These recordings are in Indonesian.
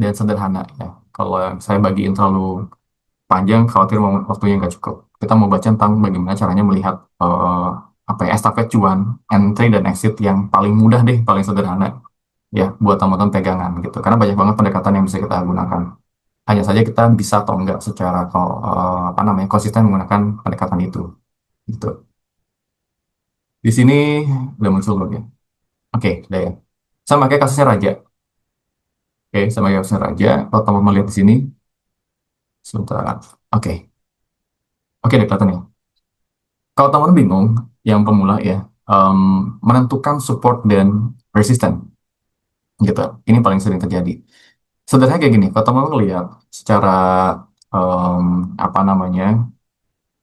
dan sederhana ya. Kalau yang saya bagiin terlalu panjang, khawatir waktunya nggak cukup. Kita mau baca tentang bagaimana caranya melihat apa ya, estafet cuan, entry dan exit yang paling mudah deh, paling sederhana ya buat teman-teman pegangan gitu. Karena banyak banget pendekatan yang bisa kita gunakan. Hanya saja kita bisa atau enggak secara apa namanya konsisten menggunakan pendekatan itu. Gitu. Di sini udah muncul belum ya? Oke, udah ya. Saya pakai kasusnya Raja. Oke, saya pakai kasusnya Raja. Kalau teman-teman lihat di sini, sebentar. Oke, oke, udah kelihatan ya. Kalau teman bingung, yang pemula ya, em, menentukan support dan resisten, gitu. Ini paling sering terjadi. Sebenarnya kayak gini, kalau teman lihat secara em, apa namanya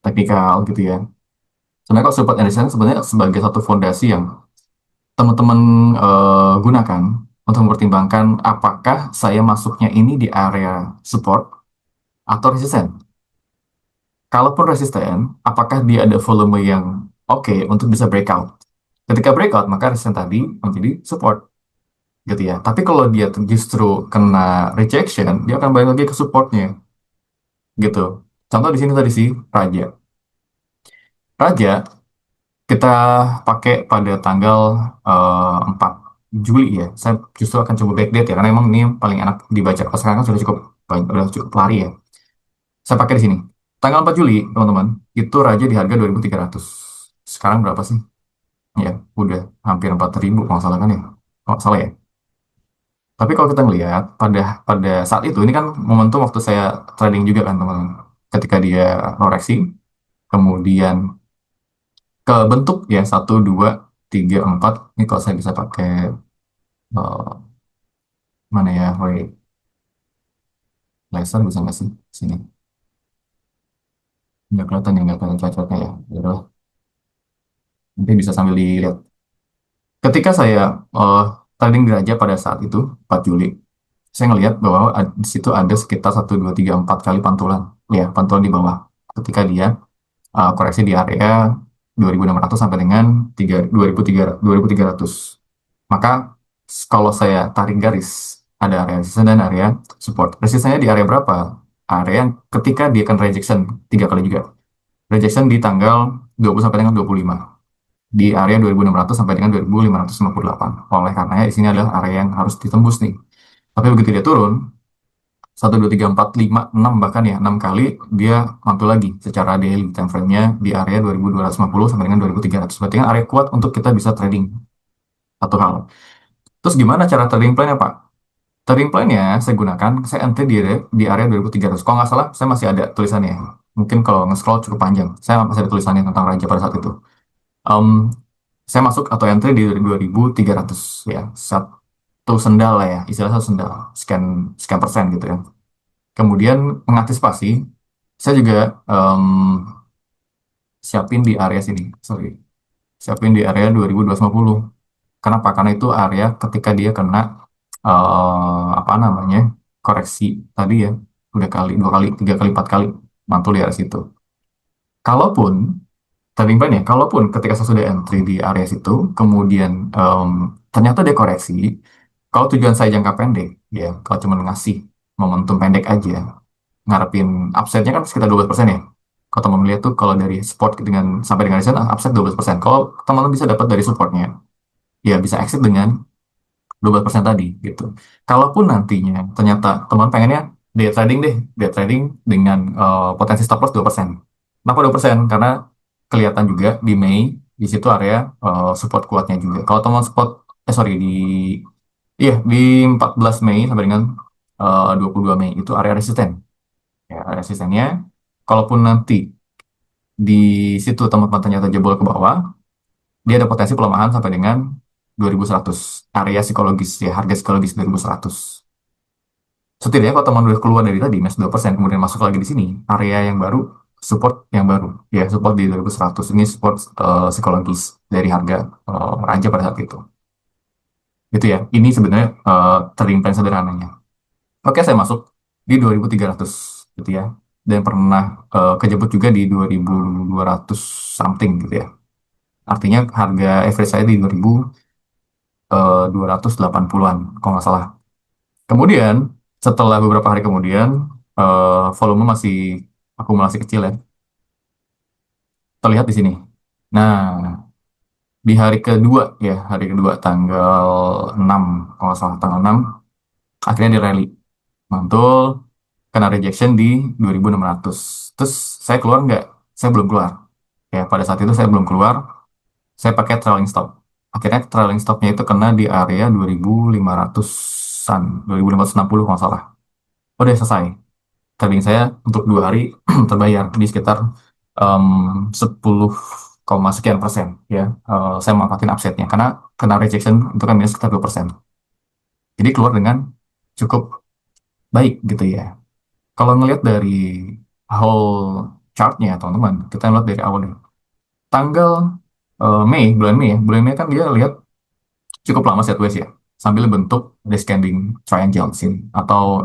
teknikal gitu ya. Sebenarnya kalau support and resistance sebenarnya sebagai satu fondasi yang teman-teman gunakan untuk mempertimbangkan apakah saya masuknya ini di area support atau resisten. Kalaupun resisten, apakah dia ada volume yang oke untuk bisa breakout. Ketika breakout, maka resisten tadi menjadi support gitu ya. Tapi kalau dia justru kena rejection, dia akan balik lagi ke supportnya gitu. Contoh di sini tadi sih Raja. Raja kita pakai pada tanggal 4 Juli ya. Saya justru akan coba backdate ya karena emang ini yang paling enak dibaca. Kalau sekarang kan sudah cukup banyak, sudah cukup lari ya. Saya pakai di sini. Tanggal 4 Juli, teman-teman, itu Raja di harga 2.300. Sekarang berapa sih? Ya, udah hampir 4.000 kalau nggak salah kan ya. Kalau nggak salah ya. Tapi kalau kita melihat pada pada saat itu ini kan momentum waktu saya trading juga kan teman-teman. Ketika dia koreksi, kemudian ke bentuk ya 1, 2, 3, 4. Ini kalau saya bisa pakai eh, mana ya, wait, laser bisa nggak sih sini? Nggak kelihatan ya, nggak kelihatan cocoknya ya. Ya udah, nanti bisa sambil dilihat. Ketika saya eh, trading di Raja pada saat itu 4 Juli, saya ngelihat bahwa di situ ada sekitar 1, 2, 3, 4 kali pantulan, ya pantulan di bawah. Ketika dia koreksi di area 2.600 sampai dengan 2.300. Maka kalau saya tarik garis, ada area resisten dan area support. Resistennya di area berapa? Area yang ketika dia akan rejection 3 kali juga. Rejection di tanggal 20 sampai dengan 25. Di area 2.600 sampai dengan 2.558. Oleh karenanya di sini adalah area yang harus ditembus nih. Tapi begitu dia turun, 1, 2, 3, 4, 5, 6 bahkan ya 6 kali dia mantul lagi secara daily time frame-nya di area 2.250 sampai dengan 2.300. Berarti kan area kuat untuk kita bisa trading. Satu hal. Terus gimana cara trading plan-nya Pak? Trading plan-nya saya gunakan, saya entry di area 2.300. Kalau nggak salah, saya masih ada tulisannya. Mungkin kalau nge-scroll cukup panjang. Saya masih ada tulisannya tentang raja pada saat itu. Em, saya masuk atau entry di 2.300 ya. Satu sendal lah ya, istilah satu sendal. Sekian, sekian persen gitu ya. Kemudian mengantisipasi, saya juga em, siapin di area sini. Sorry, siapin di area 2.250. Kenapa? Karena itu area ketika dia kena apa namanya koreksi tadi ya, udah kali 2 kali 3 kali 4 kali mantul di area situ. Kalaupun trading plan ya, kalaupun ketika saya sudah entry di area situ, kemudian ternyata dia koreksi, kalau tujuan saya jangka pendek ya, kalau cuma ngasih momentum pendek aja, ngarepin upside-nya kan sekitar 12% ya. Kalau teman lihat tuh kalau dari support dengan sampai dengan resistance upside 12%. Kalau teman bisa dapat dari supportnya, ya bisa exit dengan 12% tadi gitu. Kalaupun nantinya ternyata teman pengennya day trading deh, day trading dengan potensi stop loss 2%. Kenapa 2%? Karena kelihatan juga di Mei di situ area support kuatnya juga. Kalau teman sorry iya di 14 Mei sampai dengan 22 Mei itu area resisten. Ya, area resistennya kalaupun nanti di situ teman-teman ternyata jebol ke bawah, dia ada potensi pelemahan sampai dengan 2.100 area psikologis ya harga psikologis 2.100. Setidaknya kalau teman udah keluar dari tadi minus 2% kemudian masuk lagi di sini area yang baru support yang baru ya support di 2.100 ini support psikologis dari harga raja pada saat itu ya ini sebenarnya trading plan sederhananya. Oke saya masuk di 2.300 gitu ya dan pernah kejebak juga di 2.200 something gitu ya artinya harga average saya di 2.280-an kalau nggak salah. Kemudian Setelah beberapa hari kemudian, volume masih akumulasi kecil ya, terlihat di sini. Nah, di hari kedua ya, hari kedua tanggal 6, kalau nggak salah tanggal 6, akhirnya di rally. Mantul, kena rejection di 2600. Terus saya keluar nggak? Saya belum keluar. Ya, pada saat itu saya belum keluar, saya pakai trailing stop. Akhirnya trailing stopnya itu kena di area 2500-an, 2560 kalau nggak salah. Udah selesai. Trading saya untuk 2 hari terbayar di sekitar 10, sekian persen ya. Saya manfaatin upsetnya karena kena rejection itu kan minus sekitar 2%. Jadi keluar dengan cukup baik gitu ya. Kalau ngelihat dari whole chartnya teman-teman, kita lihat dari awal nih. Tanggal Mei, bulan Mei ya, bulan Mei kan dia lihat cukup lama sideways ya, sambil bentuk descending triangle sini atau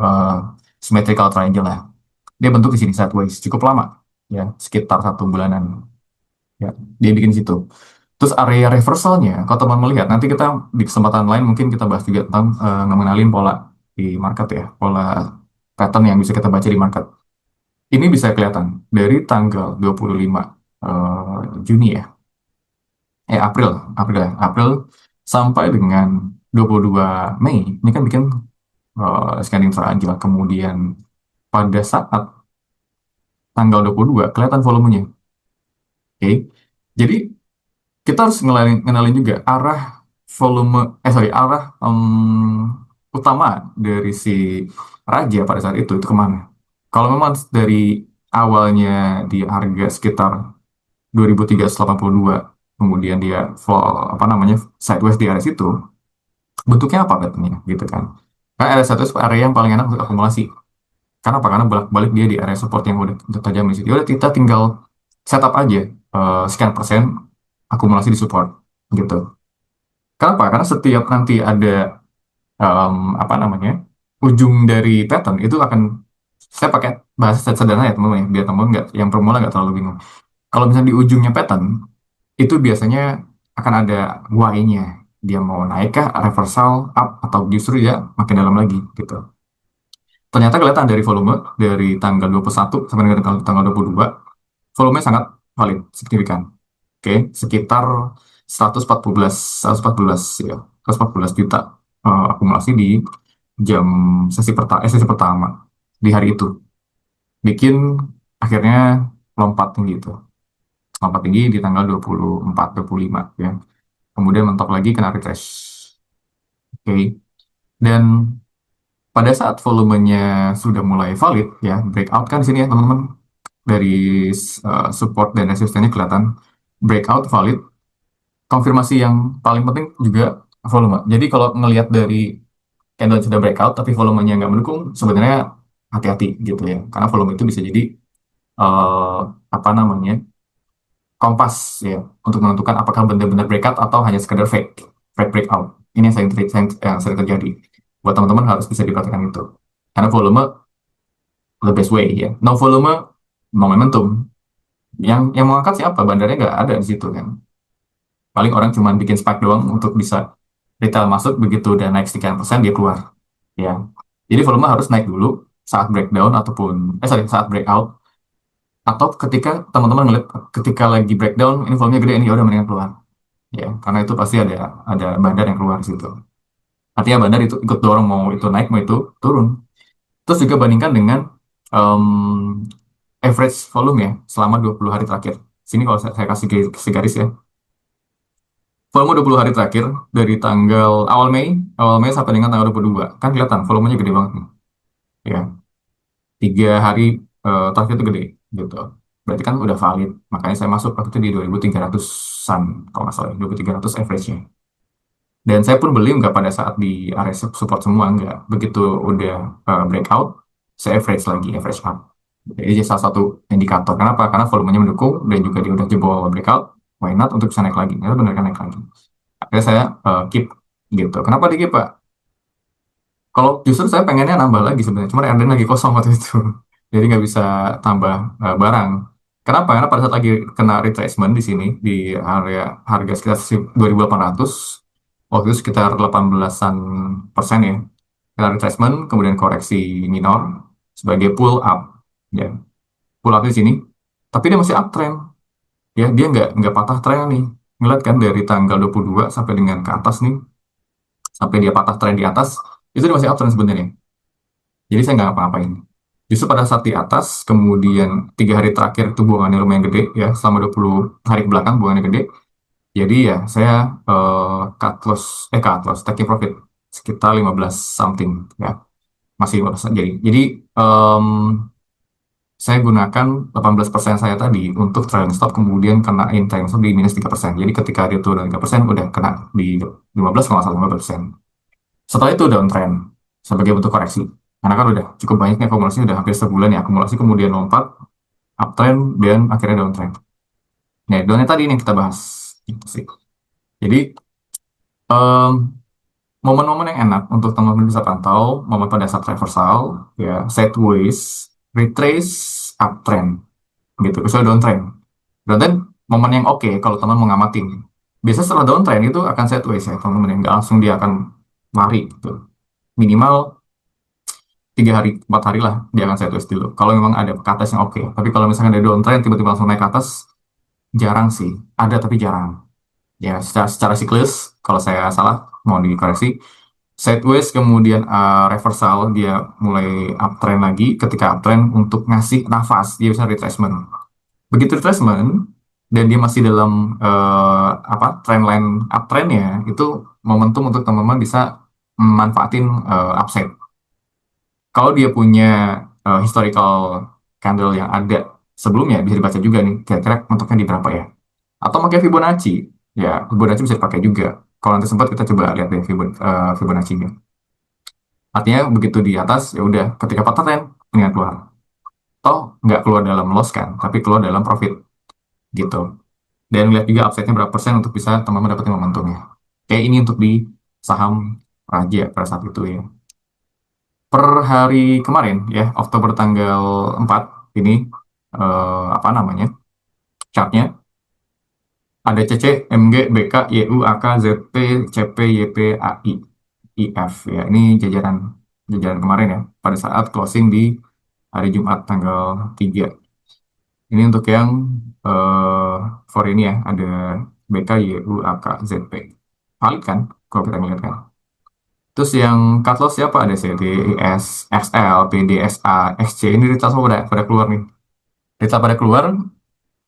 symmetrical triangle lah. Dia bentuk di sini sideways cukup lama ya, sekitar 1 bulanan ya. Dia bikin situ. Terus area reversalnya, kalau teman melihat, nanti kita di kesempatan lain mungkin kita bahas juga tentang ngenalin pola di market ya, pola pattern yang bisa kita baca di market. Ini bisa kelihatan dari tanggal 25 Juni ya, April, April sampai dengan 22 Mei. Ini kan bikin scanning triangle. Kemudian pada saat tanggal 22 kelihatan volumenya. Oke. Jadi kita harus ngenalin juga arah volume, arah utama dari si raja pada saat itu kemana. Kalau memang dari awalnya di harga sekitar 2382, kemudian dia apa namanya, sideways di area situ, bentuknya apa patternnya gitu kan. Karena area sideways area yang paling enak untuk akumulasi. Karena apa? Karena bolak-balik dia di area support yang udah tajam di situ. Udah kita tinggal setup aja sekian persen akumulasi di support gitu. Kenapa? Karena setiap nanti ada apa namanya, ujung dari pattern itu akan, saya pakai bahasa sederhana ya teman-teman ya, biar teman nggak, yang pemula nggak terlalu bingung. Kalau misalnya di ujungnya pattern itu biasanya akan ada Y-nya. Dia mau naik kah, reversal, up, atau justru ya makin dalam lagi gitu. Ternyata kelihatan dari volume dari tanggal 21 sampai dengan tanggal 22, volume sangat valid, signifikan. Oke, sekitar 114, 114 ya, 114 juta akumulasi di jam sesi pertama di hari itu. Bikin akhirnya lompat tinggi itu. Lompat tinggi di tanggal 24, 25 ya. Kemudian mentok lagi kena retrace. Oke. Dan pada saat volumenya sudah mulai valid ya, breakout kan di sini ya teman-teman, dari support dan resistennya kelihatan breakout valid. Konfirmasi yang paling penting juga volume. Jadi kalau ngelihat dari candle sudah breakout tapi volumenya nggak mendukung, sebenarnya hati-hati gitu ya, karena volume itu bisa jadi eh, apa namanya, kompas ya, untuk menentukan apakah benar-benar breakout atau hanya sekedar fake breakout. Ini yang sering terjadi. Buat teman-teman harus bisa diperhatikan itu, karena volume the best way ya. No volume, no momentum. Yang mau angkat siapa? Bandarnya nggak ada di situ kan. Paling orang cuma bikin spike doang untuk bisa retail masuk, begitu udah naik sekian persen dia keluar ya. Jadi volume harus naik dulu saat breakdown ataupun saat breakout, atau ketika teman-teman ngeliat ketika lagi breakdown ini volumenya gede, ini ya udah mendingan keluar ya, karena itu pasti ada bandar yang keluar di situ. Artinya bandar itu ikut dorong, mau itu naik mau itu turun. Terus juga bandingkan dengan em, average volume ya selama 20 hari terakhir. Sini kalau saya kasih garis ya. Volume 20 hari terakhir dari tanggal awal Mei sampai dengan tanggal 22. Kan kelihatan volumenya gede banget nih. Ya, 3 hari terakhir itu gede gitu. Berarti kan udah valid. Makanya saya masuk waktu itu di 2300-an kalau nggak salah, 2300 average-nya. Dan saya pun beli nggak pada saat di area support semua, nggak. Begitu udah breakout, saya average lagi, average up. Jadi salah satu indikator. Kenapa? Karena volumenya mendukung dan juga dia udah jebol breakout, why not untuk bisa naik lagi. Itu benar kan naik lagi. Akhirnya saya keep gitu. Kenapa di keep, Pak? Kalau justru saya pengennya nambah lagi sebenarnya, cuma Erden lagi kosong waktu itu. Jadi nggak bisa tambah barang. Kenapa? Karena pada saat lagi kena retracement di sini, di area harga sekitar 2800, waktu itu sekitar 18-an persen ya. retracement, kemudian koreksi minor sebagai pull up. Ya, pull up di sini. Tapi dia masih uptrend. Ya, dia nggak patah tren nih. Ngeliat kan dari tanggal 22 sampai dengan ke atas nih, sampai dia patah tren di atas, itu dia masih uptrend sebenarnya. Jadi saya nggak ngapa-ngapain. Justru pada saat di atas, kemudian 3 hari terakhir itu buangannya lumayan gede ya, selama 20 hari ke belakang buangannya gede. Jadi ya saya cut loss, cut loss, taking profit sekitar 15 something ya, masih 15 jadi em, saya gunakan 18% saya tadi untuk trailing stop, kemudian kenain trailing stop di minus 3%. Jadi ketika dia turun 3% udah kena di 15 kalau nggak salah 15%. Setelah itu downtrend sebagai bentuk koreksi. Karena kan udah cukup banyaknya akumulasi, udah hampir sebulan ya akumulasi, kemudian lompat uptrend dan akhirnya downtrend. Nah, downnya tadi ini yang kita bahas. Gitu sih. Jadi em, momen-momen yang enak untuk teman-teman bisa pantau, momen pada saat reversal, ya sideways, retrace, uptrend, gitu. Misalnya downtrend. Downtrend momen yang oke kalau teman mau ngamatin. Biasanya setelah downtrend itu akan sideways ya teman-teman, yang nggak langsung dia akan lari gitu. Minimal 3 hari, 4 hari lah dia akan sideways dulu. Kalau memang ada ke atas yang oke. Tapi kalau misalkan dari downtrend tiba-tiba langsung naik ke atas, jarang sih. Ada tapi jarang. Ya secara siklus, kalau saya salah mau dikoreksi. Sideways kemudian reversal dia mulai uptrend lagi. Ketika uptrend untuk ngasih nafas dia bisa retracement. Begitu retracement dan dia masih dalam apa trendline uptrendnya, itu momentum untuk teman-teman bisa memanfaatin upside. Kalau dia punya historical candle yang ada sebelumnya, bisa dibaca juga nih kira-kira mentoknya di berapa ya. Atau pakai Fibonacci, ya Fibonacci bisa dipakai juga. Kalau nanti sempat kita coba lihat deh Fibonacci-nya. Artinya begitu di atas ya udah, ketika patah tren dengan keluar. Toh nggak keluar dalam loss kan, tapi keluar dalam profit gitu. Dan lihat juga upside-nya berapa persen untuk bisa teman-teman dapetin momentumnya. Kayak ini untuk di saham Raja pada saat itu ya. Per hari kemarin ya, Oktober tanggal 4 ini apa namanya? Chartnya ada CC, MG, BK, YU, AK, ZP, CP, YP, AI, IF ya. Ini jajaran jajaran kemarin ya pada saat closing di hari Jumat tanggal 3. Ini untuk yang eh for ini ya, ada BK, YU, AK, ZP. Valid kan kalau kita melihat kan. Terus yang cut loss siapa? Ada CD, IS, XL, PDSA, XC. Ini data semua pada keluar nih. Data pada keluar,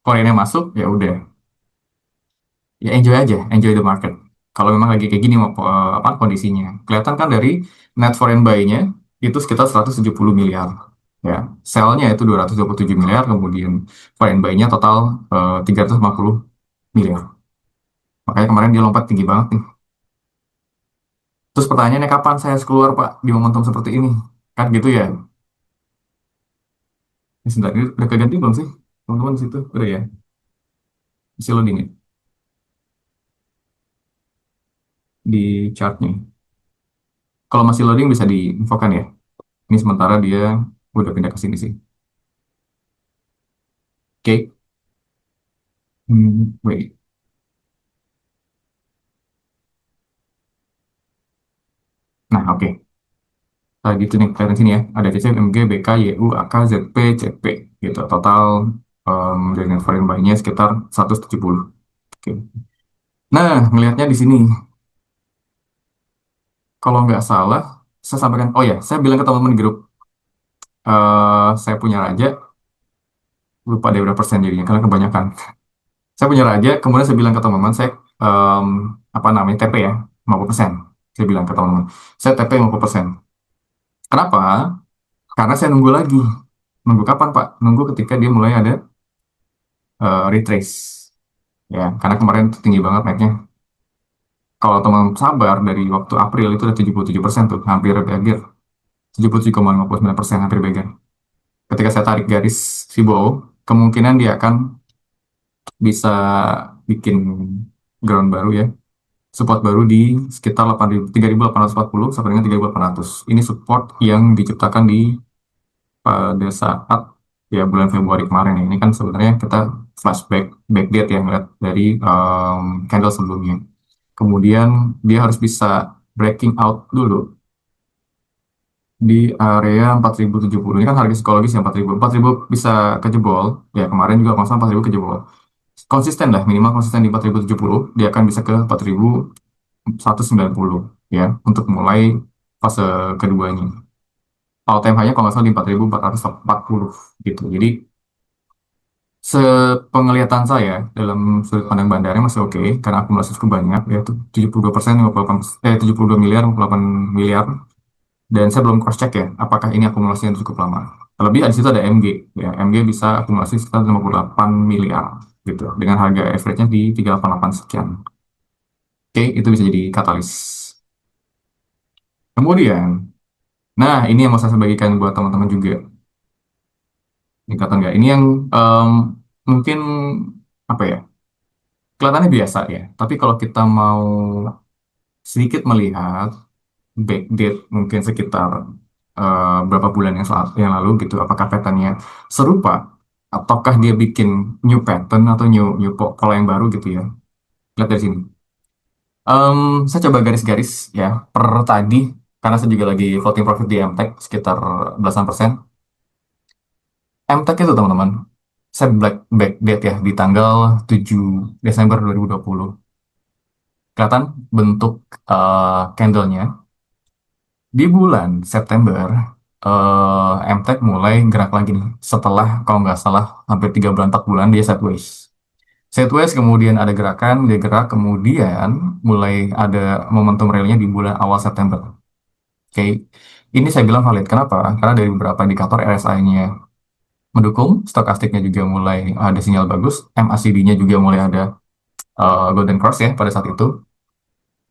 Koreanya masuk, ya udah. Ya enjoy aja, enjoy the market. Kalau memang lagi kayak gini apa kondisinya. Kelihatan kan dari net foreign buy-nya itu sekitar 170 miliar. Ya, sell-nya itu 227 miliar, kemudian foreign buy-nya total 350 miliar. Makanya kemarin dia lompat tinggi banget nih. Terus pertanyaannya kapan saya harus keluar Pak di momentum seperti ini? Kan gitu ya. Ini sebentar, ini udah keganti belum sih? Teman-teman di situ udah ya. Masih loading ya di chart nih. Kalau masih loading bisa diinfokan ya. Ini sementara dia udah pindah ke sini sih. Oke. Wait. Nah, oke. Gitu nih, kelihatan sini ya. Ada CC, MG, BK, YU, AK, ZP, CP. Gitu. Total dengan foreign buy-nya sekitar 170. Oke. Nah, ngelihatnya di sini. Kalau nggak salah, saya sampaikan, oh ya, saya bilang ke teman-teman di grup, saya punya raja, lupa deh berapa persen jadinya, karena kebanyakan. Saya punya raja, kemudian saya bilang ke teman-teman, saya em, apa namanya, TP ya, 50%. Saya bilang ke teman-teman, saya TP 50%. Kenapa? Karena saya nunggu lagi. Nunggu kapan, Pak? Nunggu ketika dia mulai ada retrace. Ya, karena kemarin tuh tinggi banget naiknya. Kalau teman sabar dari waktu April itu udah 77% tuh, hampir berakhir. 77,59% hampir berakhir. Ketika saya tarik garis Fibo, kemungkinan dia akan bisa bikin ground baru ya. Support baru di sekitar 3.840 sampai dengan 3.800. Ini support yang diciptakan pada saat ya bulan Februari kemarin ya. Ini kan sebenarnya kita flashback backdate yang lihat dari candle sebelumnya. Kemudian dia harus bisa breaking out dulu di area 4070. Ini kan harga psikologis ya 4000. 4000 bisa kejebol. Ya kemarin juga kalau nggak salah 4000 kejebol. Konsisten lah, minimal konsisten di 4070. Dia akan bisa ke 4190 ya untuk mulai fase keduanya. All time high-nya kalau nggak salah di 4440 gitu. Jadi sepenglihatan saya dalam sudut pandang bandarnya masih oke karena akumulasi cukup banyak yaitu 72%, 58, 72 miliar, 58 miliar. Dan saya belum cross check ya apakah ini akumulasinya cukup lama. Terlebih di situ ada MG ya, MG bisa akumulasi sekitar 58 miliar gitu dengan harga average-nya di 388 sekian. Oke, itu bisa jadi katalis. Kemudian, nah ini yang mau saya bagikan buat teman-teman juga. Ikatan nggak? Ini yang em, mungkin apa ya? Kelihatannya biasa ya. Tapi kalau kita mau sedikit melihat backdate mungkin sekitar berapa bulan yang lalu gitu, apakah patternnya serupa, ataukah dia bikin new pattern atau new pola yang baru gitu ya. Lihat dari sini. Saya coba garis-garis ya per tadi karena saya juga lagi floating profit di MTech sekitar belasan persen. MTech itu teman-teman, saya backdate ya di tanggal 7 Desember 2020. Kelihatan bentuk candlenya di bulan September. MTech mulai gerak lagi nih setelah kalau nggak salah hampir 3 bulan 4 bulan dia sideways. Sideways kemudian ada gerakan, dia gerak kemudian mulai ada momentum realnya di bulan awal September. Oke, ini saya bilang valid. Kenapa? Karena dari beberapa indikator RSI-nya mendukung, stokastiknya juga mulai ada sinyal bagus, MACD-nya juga mulai ada golden cross ya pada saat itu.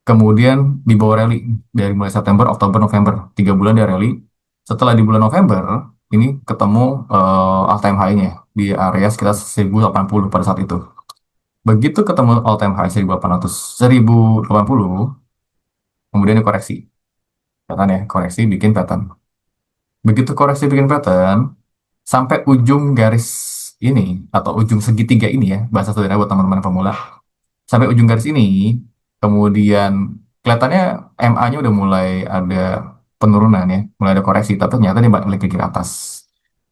Kemudian di bawah rally dari mulai September, Oktober, November, 3 bulan dia rally. Setelah di bulan November, ini ketemu all time high-nya di area sekitar 1080 pada saat itu. Begitu ketemu all time high 1800, 1080, kemudian dikoreksi. Pattern ya, koreksi bikin pattern. Begitu koreksi bikin pattern, sampai ujung garis ini, atau ujung segitiga ini ya, bahasa sederhana buat teman-teman pemula, sampai ujung garis ini, kemudian kelihatannya MA-nya udah mulai ada penurunan ya, mulai ada koreksi, tapi ternyata dia balik lagi ke atas.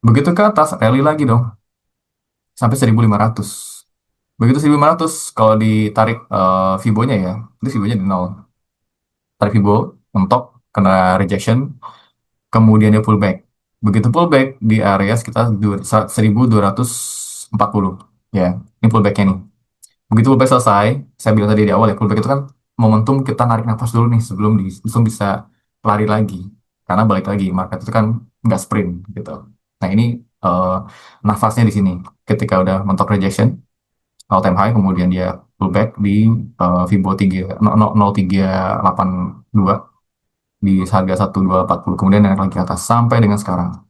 Begitu ke atas, rally lagi dong, sampai 1500. Begitu 1500, kalau ditarik Fibo-nya ya, itu Fibo-nya di nol. Tarik Fibo, mentok, kena rejection, kemudian dia pullback. Begitu pullback di area sekitar 1240. Ya, ini pullback-nya nih. Begitu pullback selesai, saya bilang tadi di awal ya, pullback itu kan momentum kita narik nafas dulu nih sebelum bisa lari lagi. Karena balik lagi, market itu kan nggak sprint gitu. Nah ini eh, nafasnya di sini. Ketika udah mentok rejection, all time high, kemudian dia pullback di Fibo 3, 0382 di harga 1240, kemudian naik lagi ke atas sampai dengan sekarang.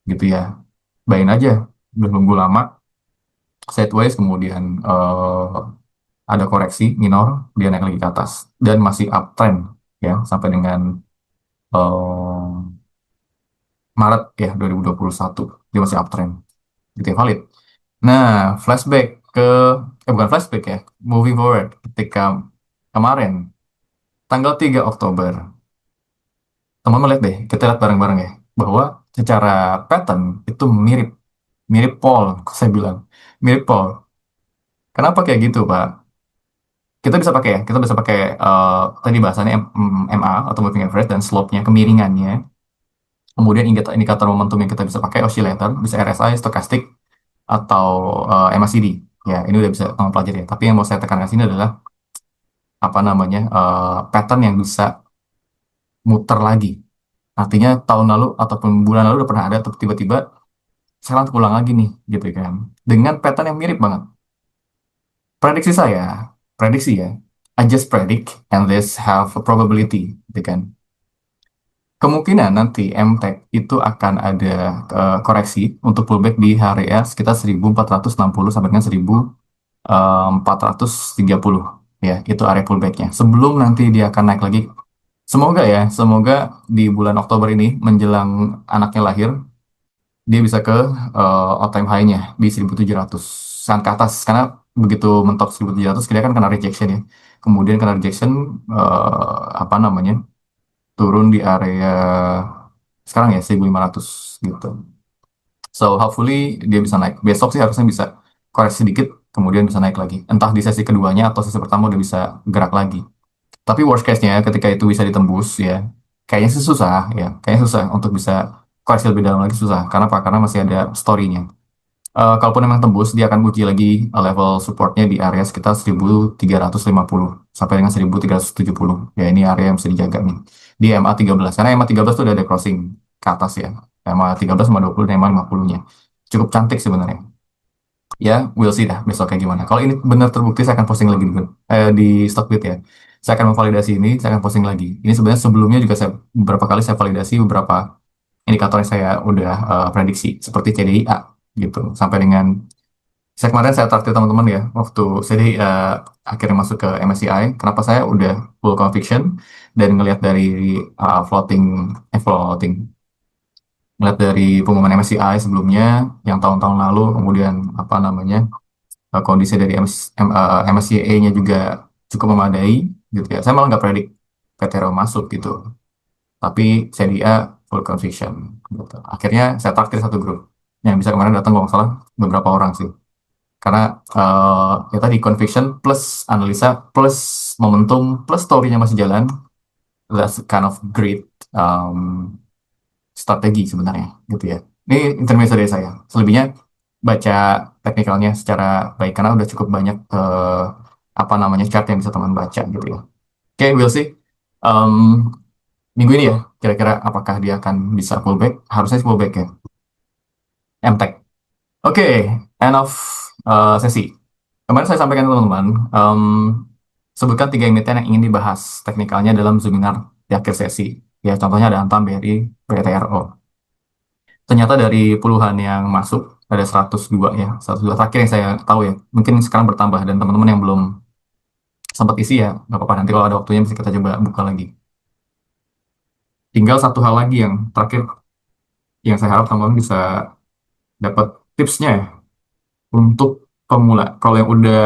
Gitu ya. Bayangin aja, udah nunggu lama, sideways, kemudian ada koreksi minor, dia naik lagi ke atas dan masih uptrend ya sampai dengan eh, Maret ya 2021 dia masih uptrend gitu ya, valid. Nah, flashback ke bukan flashback ya, moving forward ketika kemarin tanggal 3 Oktober, teman-teman lihat deh, kita lihat bareng-bareng ya bahwa secara pattern itu mirip mirip Paul, saya bilang mirip Paul. Kenapa kayak gitu, Pak? Kita bisa pakai ya, kita bisa pakai tadi bahasanya MA atau moving average dan slope-nya, kemiringannya. Kemudian indikator momentum yang kita bisa pakai oscillator, bisa RSI, stokastik, atau MACD. Ya, ini udah bisa kamu pelajari ya. Tapi yang mau saya tekankan sini adalah apa namanya pattern yang bisa muter lagi. Artinya tahun lalu ataupun bulan lalu udah pernah ada, tapi tiba-tiba sekarang terulang lagi nih, gitu kan. Dengan pattern yang mirip banget. Prediksi saya, prediksi ya, I just predict and this have a probability, gitu kan. Kemungkinan nanti MTech itu akan ada koreksi untuk pullback di area sekitar 1460 sampai dengan 1430 ya, itu area pullbacknya. Sebelum nanti dia akan naik lagi. Semoga ya, semoga di bulan Oktober ini menjelang anaknya lahir, dia bisa ke all time high-nya di 1700 ke atas. Karena begitu mentok 1700 dia kan kena rejection ya. Kemudian kena rejection apa namanya turun di area sekarang ya 1.500 gitu. So hopefully dia bisa naik. Besok sih harusnya bisa koreksi sedikit, kemudian bisa naik lagi. Entah di sesi keduanya atau sesi pertama udah bisa gerak lagi. Tapi worst case-nya ketika itu bisa ditembus ya, kayaknya sih susah ya. Kayaknya susah untuk bisa koreksi lebih dalam lagi susah. Karena apa? Karena masih ada story-nya. Kalaupun memang tembus, dia akan uji lagi level supportnya di area sekitar 1.350 sampai dengan 1.370. Ya ini area yang bisa dijaga nih. Di MA 13. Karena MA 13 itu udah ada crossing ke atas ya. MA 13 sama 20 dan MA 50-nya. Cukup cantik sebenarnya. Ya, we'll see dah besok kayak gimana. Kalau ini benar terbukti, saya akan posting lagi di Stockbit ya. Saya akan memvalidasi ini, saya akan posting lagi. Ini sebenarnya sebelumnya juga saya beberapa kali saya validasi beberapa indikator yang saya udah prediksi seperti CDIA gitu. Sampai dengan saya kemarin saya traktir teman-teman ya waktu CDIA akhirnya masuk ke MSCI. Kenapa saya udah full conviction dan ngelihat dari floating ngelihat dari pengumuman MSCI sebelumnya yang tahun-tahun lalu, kemudian apa namanya kondisi dari MSCI-nya juga cukup memadai gitu ya. Saya malah nggak predik PT Reo masuk gitu, tapi CDA full conviction gitu. Akhirnya saya traktir satu grup yang bisa kemarin datang kalau nggak salah beberapa orang sih. Karena ya tadi conviction plus analisa plus momentum plus story-nya masih jalan. That's kind of great strategi sebenarnya gitu ya. Ini intermezzo dari saya. Selebihnya baca teknikalnya secara baik karena udah cukup banyak apa namanya chart yang bisa teman baca gitu ya. Oke, we'll see. Um, Minggu ini ya, kira-kira apakah dia akan bisa pullback? Harusnya sih pullback ya. MTech. Oke, end of sesi. Kemarin saya sampaikan ke teman-teman, sebutkan tiga emiten yang ingin dibahas teknikalnya dalam Zoominar di akhir sesi. Ya, contohnya ada Antam, BRI, BTRO. Ternyata dari puluhan yang masuk, ada 102 ya. 102 terakhir yang saya tahu ya. Mungkin sekarang bertambah dan teman-teman yang belum sempat isi ya, nggak apa-apa. Nanti kalau ada waktunya bisa kita coba buka lagi. Tinggal satu hal lagi yang terakhir, yang saya harap teman-teman bisa dapat tipsnya ya, untuk pemula. Kalau yang udah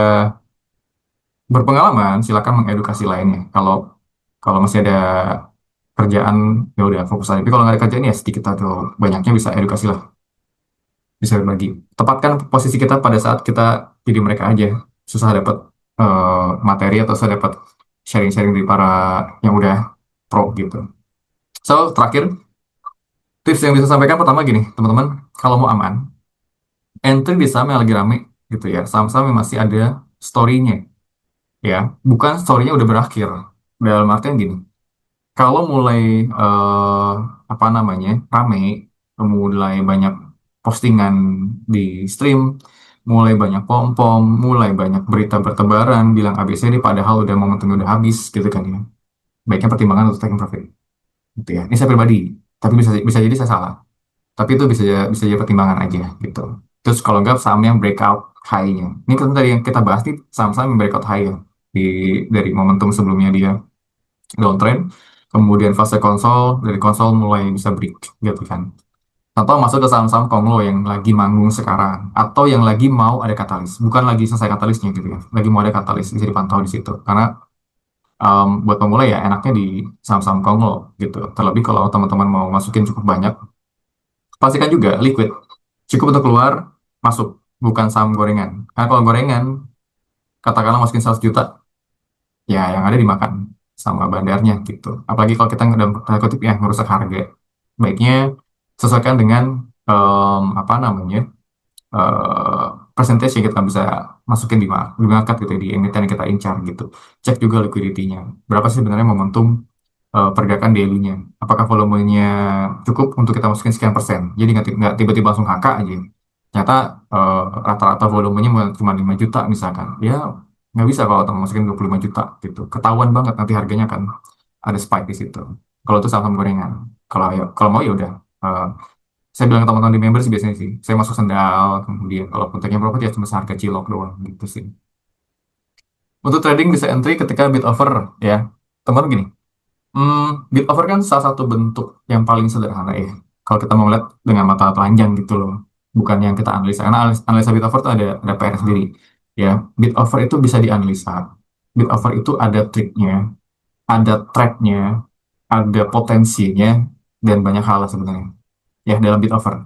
berpengalaman, silakan mengedukasi lainnya. Kalau kalau masih ada kerjaan, ya udah fokus aja. Tapi kalau nggak ada kerjaan ya sedikit atau banyaknya bisa edukasi lah, bisa berbagi. Tepatkan posisi kita pada saat kita jadi mereka aja. Susah dapat materi atau susah dapat sharing-sharing dari para yang udah pro gitu. So, terakhir, tips yang bisa sampaikan pertama gini, teman-teman, kalau mau aman, entry di saham yang lagi rame gitu ya, saham-saham yang masih ada story-nya ya, bukan story-nya udah berakhir. Dalam artian gini, kalau mulai apa namanya rame, mulai banyak postingan di stream, mulai banyak pom-pom, mulai banyak berita bertebaran bilang ABCD padahal udah momentumnya udah habis gitu kan ya. Baiknya pertimbangan untuk taking profit gitu ya. Ini saya pribadi, tapi bisa bisa jadi saya salah. Tapi itu bisa jadi pertimbangan aja gitu. Terus kalau nggak saham yang breakout high-nya. Ini kan tadi yang kita bahas nih saham-saham yang breakout high ya. Di dari momentum sebelumnya dia downtrend, kemudian fase konsol, dari konsol mulai bisa break gitu kan. Atau masuk ke saham-saham Konglo yang lagi manggung sekarang, atau yang lagi mau ada katalis, bukan lagi selesai katalisnya gitu ya, lagi mau ada katalis bisa dipantau di situ. Karena buat pemula ya enaknya di saham-saham Konglo gitu. Terlebih kalau teman-teman mau masukin cukup banyak, pastikan juga liquid, cukup untuk keluar masuk, bukan saham gorengan. Karena kalau gorengan, katakanlah masukin 100 juta, ya yang ada dimakan sama bandarnya gitu. Apalagi kalau kita dalam tanda kutip ya merusak harga. Baiknya sesuaikan dengan apa namanya eh percentage yang kita bisa masukin di market gitu ya, di emiten yang kita incar gitu. Cek juga liquidity-nya. Berapa sih sebenarnya momentum pergerakan daily-nya? Apakah volumenya cukup untuk kita masukin sekian persen? Jadi nggak tiba-tiba langsung HK aja. Ternyata rata-rata volumenya cuma 5 juta misalkan. Ya nggak bisa kalau kita masukin 25 juta gitu. Ketahuan banget nanti harganya kan ada spike di situ. Kalau itu saham gorengan. Kalau mau ya udah. Eh, saya bilang ke teman-teman di members biasanya sih. Saya masuk sendal, kemudian kalau kontaknya profit ya cuma seharga cilok doang gitu sih. Untuk trading bisa entry ketika bid offer ya. Teman gini, bid offer kan salah satu bentuk yang paling sederhana ya. Kalau kita mau lihat dengan mata telanjang gitu loh. Bukan yang kita analisa. Karena analisa bid offer itu ada PR sendiri. Ya, bid offer itu bisa dianalisa. Bid offer itu ada triknya, ada tracknya, ada potensinya, dan banyak hal lah sebenarnya ya dalam bid offer.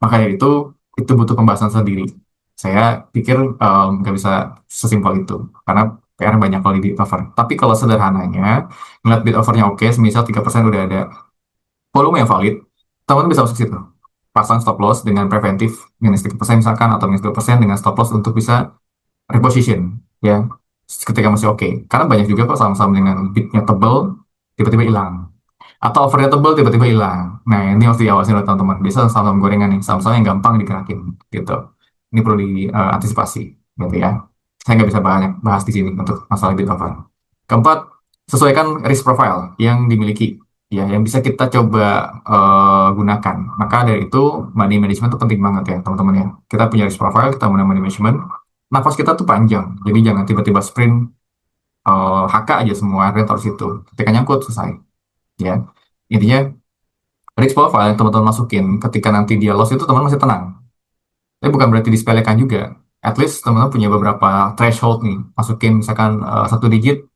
Maka dari itu butuh pembahasan sendiri. Saya pikir nggak bisa sesimpel itu karena PR banyak kalau di bid offer. Tapi kalau sederhananya ngeliat bid offernya oke, semisal 3% udah ada volume yang valid, teman-teman bisa masuk situ. Pasang stop loss dengan preventif minus 3% misalkan atau minus 2% dengan stop loss untuk bisa reposition ya ketika masih oke. Karena banyak juga kok saham-saham dengan bidnya tebel tiba-tiba hilang atau overnya tebel tiba-tiba hilang. Nah, ini harus diawasi oleh teman-teman. Bisa saham-saham gorengan nih, saham-saham yang gampang digerakin gitu. Ini perlu diantisipasi gitu ya. Saya nggak bisa banyak bahas di sini untuk masalah bid offer. Keempat, sesuaikan risk profile yang dimiliki ya, yang bisa kita coba gunakan. Maka dari itu money management itu penting banget ya, teman-teman ya. Kita punya risk profile, kita punya money management. Nafas kita tuh panjang, jadi jangan tiba-tiba sprint HK aja semua, rate harus itu. Ketika nyangkut selesai ya. Intinya risk profile yang teman-teman masukin ketika nanti dia loss itu teman-teman masih tenang. Tapi bukan berarti disepelekan juga. At least teman-teman punya beberapa threshold nih. Masukin misalkan 1 digit,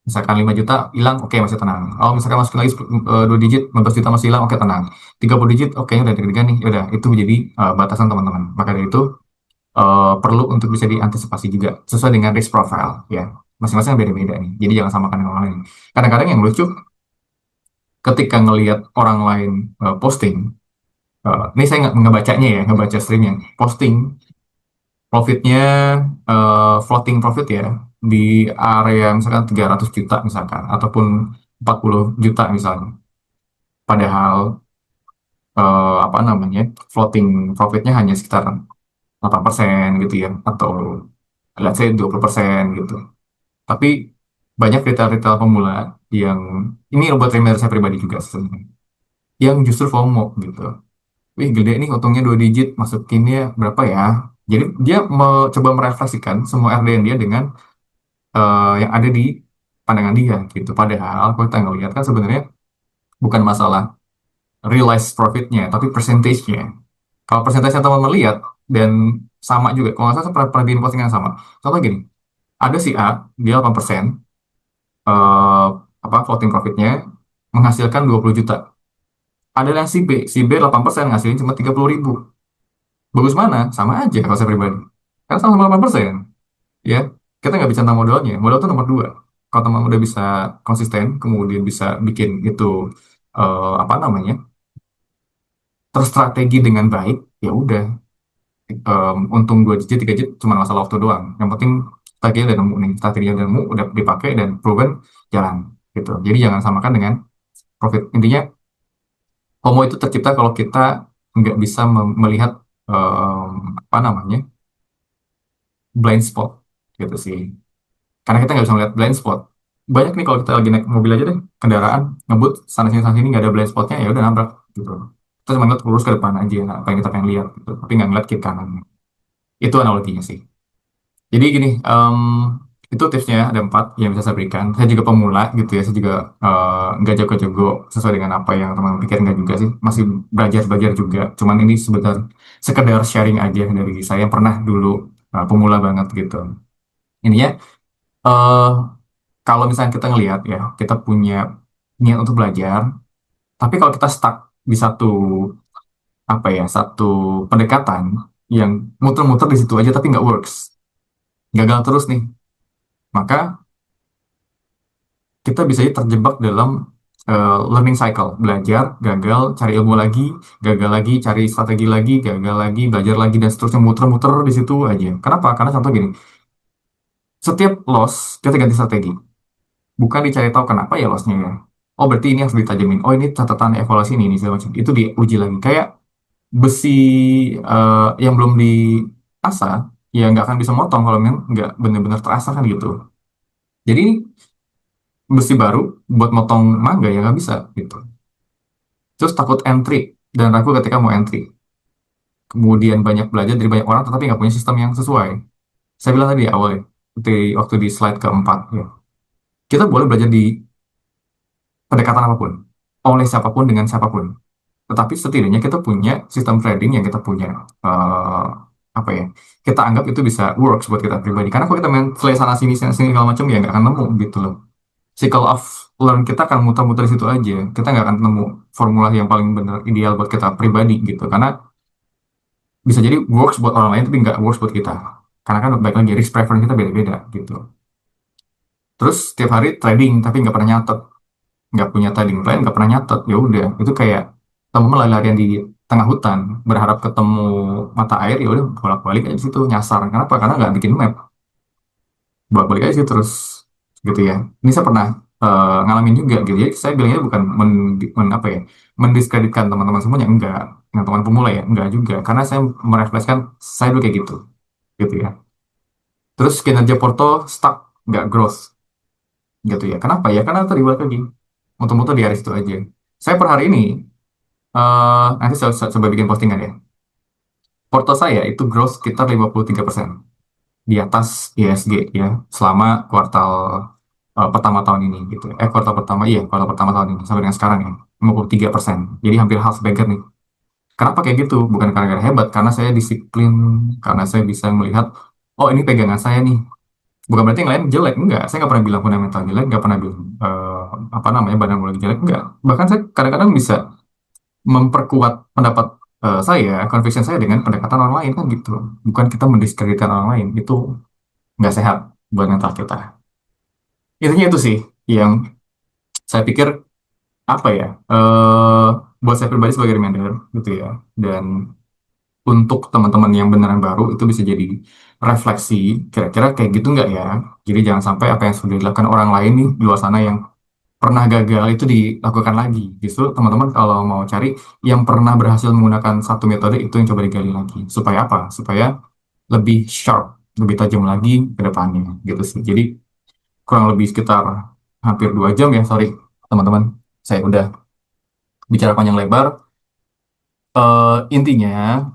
misalkan 5 juta hilang, oke masih tenang. Oh misalkan masukin lagi 2 digit, 15 juta masih hilang, oke tenang. 30 digit, oke udah deg-degan nih, udah itu menjadi batasan teman-teman. Maka dari itu perlu untuk bisa diantisipasi juga sesuai dengan risk profile ya. Masing-masing beda-beda nih. Jadi jangan samakan dengan orang lain. Kadang-kadang yang lucu ketika ngelihat orang lain posting. Ini saya ngebacanya ya, ngebaca streamnya. Posting profitnya floating profit ya di area misalkan 300 juta misalkan ataupun 40 juta misalnya. Padahal apa namanya floating profitnya hanya sekitar 8% gitu ya atau let's say 20% gitu. Tapi banyak retail-retail pemula yang ini buat trader saya pribadi juga sebenarnya yang justru FOMO gitu. Wih gede nih untungnya 2 digit masukinnya berapa ya? Jadi dia coba merefleksikan semua RDN dia dengan yang ada di pandangan dia gitu. Padahal kalau kita ngelihat kan sebenarnya bukan masalah realized profitnya, tapi percentage-nya. Kalau percentage-nya teman-teman lihat dan sama juga, kalau nggak salah saya pernah bikin postingan yang sama. Contoh gini, ada si A, dia 8%, eh, apa floating profitnya menghasilkan 20 juta. Ada yang si B 8% ngasilin cuma 30.000. Bagus mana? Sama aja kalau saya pribadi. Karena sama-sama 8%. Ya, kita nggak bicara tentang modalnya. Modal itu nomor dua. Kalau teman udah bisa konsisten, kemudian bisa bikin itu apa namanya terstrategi dengan baik, ya udah untung 2 digit, 3 digit cuma masalah waktu doang. Yang penting strateginya udah nemu nih, strateginya udah nemu, udah dipakai dan proven jalan gitu. Jadi jangan samakan dengan profit. Intinya FOMO itu tercipta kalau kita nggak bisa melihat apa namanya blind spot gitu sih. Karena kita nggak bisa melihat blind spot. Banyak nih kalau kita lagi naik mobil aja deh, kendaraan ngebut sana sini nggak ada blind spotnya ya udah nabrak gitu. Kita cuma ngeliat lurus ke depan aja apa yang kita pengen lihat gitu, tapi nggak ngeliat kiri kanan. Itu analoginya sih. Jadi gini, itu tipsnya ada 4 yang bisa saya berikan. Saya juga pemula gitu ya, saya juga nggak jago-jago sesuai dengan apa yang teman-teman pikir nggak juga sih. Masih belajar-belajar juga. Cuman ini sekedar sharing aja dari saya yang pernah dulu pemula banget gitu. Ininya eh kalau misalnya kita ngelihat ya, kita punya niat untuk belajar, tapi kalau kita stuck di satu pendekatan yang muter-muter di situ aja tapi nggak works, gagal terus nih, maka kita bisa terjebak dalam learning cycle, belajar, gagal, cari ilmu lagi, gagal lagi, cari strategi lagi, gagal lagi, belajar lagi dan seterusnya muter-muter di situ aja. Kenapa? Karena contoh gini, setiap loss kita ganti strategi. Bukan dicari tahu kenapa ya lossnya ya. Oh berarti ini harus ditajamin. Oh ini catatan evaluasi ini segala macam. Itu diuji lagi. Kayak besi yang belum diasah, ya nggak akan bisa motong kalau memang nggak benar-benar terasah kan gitu. Jadi ini besi baru buat motong mangga ya nggak bisa gitu. Terus takut entry dan ragu ketika mau entry. Kemudian banyak belajar dari banyak orang tetapi nggak punya sistem yang sesuai. Saya bilang tadi di awal ya, waktu di slide keempat ya. Kita boleh belajar di pendekatan apapun, oleh siapapun dengan siapapun. Tetapi setidaknya kita punya sistem trading yang kita punya eh, apa ya? Kita anggap itu bisa works buat kita pribadi. Karena kalau kita main play sana sini segala macam ya nggak akan nemu gitu loh. Cycle of learn kita akan muter-muter di situ aja. Kita nggak akan nemu formula yang paling benar ideal buat kita pribadi gitu. Karena bisa jadi works buat orang lain tapi nggak works buat kita. Karena kan baik lagi risk preference kita beda-beda gitu. Terus setiap hari trading tapi nggak pernah nyatet, nggak punya trading plan, nggak pernah nyatet. Ya udah, itu kayak temen lari-larian di tengah hutan, berharap ketemu mata air, ya udah bolak-balik aja di situ nyasar. Kenapa? Karena nggak bikin map, bolak-balik aja sih terus gitu ya. Ini saya pernah ngalamin juga gitu. Jadi saya bilangnya bukan apa ya, mendiskreditkan teman-teman semuanya, enggak. Yang teman pemula ya, enggak juga. Karena saya merefleksikan saya dulu kayak gitu, gitu ya. Terus kinerja Porto stuck, nggak growth, gitu ya. Kenapa ya? Karena tadi balik lagi, muter-muter di area situ aja. Saya per hari ini, nanti saya coba bikin postingan ya. Porto saya itu growth sekitar 53% di atas ISG ya, selama kuartal pertama tahun ini gitu. Kuartal pertama, iya, kuartal pertama tahun ini sampai dengan sekarang ya, 53%. Jadi hampir half beggar nih. Kenapa kayak gitu? Bukan karena hebat, karena saya disiplin, karena saya bisa melihat, oh ini pegangan saya nih. Bukan berarti yang lain jelek, enggak. Saya nggak pernah bilang fundamental jelek, nggak pernah bilang apa namanya badan mulai jelek, enggak. Bahkan saya kadang-kadang bisa memperkuat pendapat saya, conviction saya dengan pendekatan orang lain kan gitu. Bukan kita mendiskreditkan orang lain, itu nggak sehat buat mental kita. Intinya itu sih yang saya pikir apa ya, buat saya pribadi sebagai reminder gitu ya. Dan untuk teman-teman yang beneran baru itu bisa jadi refleksi, kira-kira kayak gitu nggak ya? Jadi jangan sampai apa yang sudah dilakukan orang lain nih di luar sana yang pernah gagal itu dilakukan lagi. Justru teman-teman kalau mau cari yang pernah berhasil menggunakan satu metode itu yang coba digali lagi. Supaya apa? Supaya lebih sharp, lebih tajam lagi ke depannya gitu sih. Jadi kurang lebih sekitar hampir 2 jam ya, sorry teman-teman. Saya udah bicara panjang lebar. Intinya